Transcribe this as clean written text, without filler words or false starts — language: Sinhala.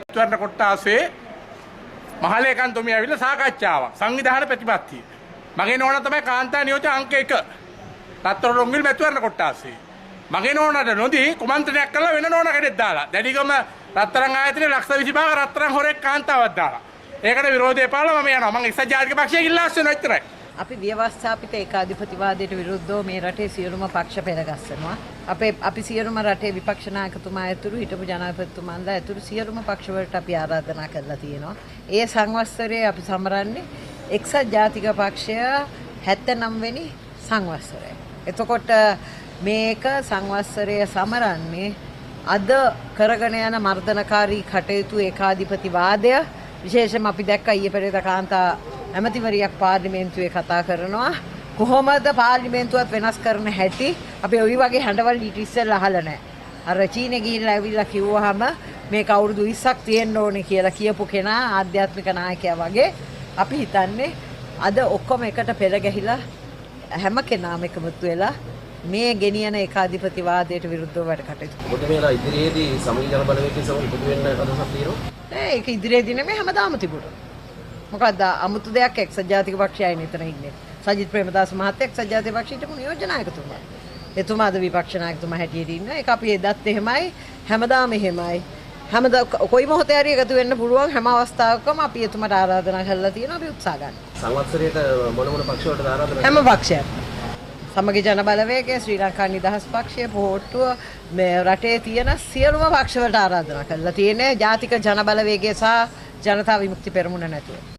ස්වර්ණ කොට්ටාසේ මහලේකම්තුමිය ඇවිල්ලා සාකච්ඡාවක් සංවිධාන ප්‍රතිපත්තිය. මගේ නෝනා තමයි කාන්තා නියෝජ්‍ය අංක 1. රත්තරන් රොංගිල් මැතිවරණ කොට්ටාසේ. මගේ නෝනාට නොදී කුමන්ත්‍රණයක් කළා වෙන නෝනා කෙනෙක් දාලා. දැඩිගම රත්තරන් ආයතනයේ ලක්ෂ 25ක රත්තරන් හොරෙක් කාන්තාවක් දාලා. ඒකට විරෝධය පාලම මම යනවා. මම එක්සත් ජාතික පක්ෂයේ ඉල්ලාස් වෙනවා විතරයි. අපි ව්‍යවස්ථාපිත ඒකාධිපතිවාදයට විරුද්ධව මේ රටේ සියලුම පක්ෂ පෙරගස්සනවා. අපි සියලුම රටේ විපක්ෂ නායකතුමා ඇතුළු හිටපු ජනාධිපතිතුමාන්ලා ඇතුළු සියලුම පක්ෂ වලට අපි ආරාධනා කරලා තියෙනවා. ඒ සංවත්සරයේ අපි සමරන්නේ එක්සත් ජාතික පක්ෂය 79 වෙනි සංවත්සරය. එතකොට මේක සංවත්සරය සමරන්නේ අද කරගෙන යන මර්ධනකාරී කටයුතු ඒකාධිපතිවාදය විශේෂයෙන්ම අපි දැක්කා ඊයේ පෙරේද කාන්තා ඇමතිවරියක් පාර්ලිමේන්තුවේ කතා කරනවා කොහොමද පාර්ලිමේන්තුවත් වෙනස් කරන හැටි අපි ওই වගේ හඬවල් ඊට ඉස්සෙල්ලා අහලා නැහැ. අර චීනේ ගිහිල්ලා ඇවිල්ලා කිව්වහම මේක අවුරුදු 20ක් තියෙන්න ඕනේ කියලා කියපු කෙනා ආධ්‍යාත්මික නායකයා වගේ අපි හිතන්නේ අද ඔක්කොම එකට පෙර ගැහිලා හැම කෙනාම එකමුතු වෙලා මේ ගෙනියන ඒකාධිපතිවාදයට විරුද්ධව වැඩ කටයුතු. මොකද මේලා ඉදිරියේදී සමගි ජන බලවේගයේ සමග එකතු වෙන්න අදහසක් තියෙනවා. නෑ ඒක ඉදිරියේදී නෙමෙයි හැමදාම තිබුණා. මොකද්ද අමුතු දෙයක් එක්සත් ජාතික පක්ෂයයි නේතන ඉන්නේ. සජිත් ප්‍රේමදාස මහත්තයා එක්සත් ජාතික පක්ෂයට නියෝජ්‍ය නායකතුමා. එතුමාද විපක්ෂ නායකතුමා හැටියට ඉන්න. ඒක අපි එදත් එහෙමයි හැමදාම එහෙමයි. කොයි මොහොතේ හරි එකතු වෙන්න පුළුවන් හැම අවස්ථාවකම අපි එතුමාට ආරාධනා කරලා තියෙනවා අපි උත්සාහ ගන්නවා. සංවත්සරයට මොන පක්ෂ වලට ආරාධනා හැම පක්ෂයක්. සමගි ජන බලවේගය ශ්‍රී ලංකා නිදහස් පක්ෂය පොහොට්ටුව මේ රටේ තියෙන සියලුම පක්ෂ වලට ආරාධනා කරලා තියෙන්නේ ජාතික ජන බලවේගය සහ ජනතා විමුක්ති පෙරමුණ නැතුව.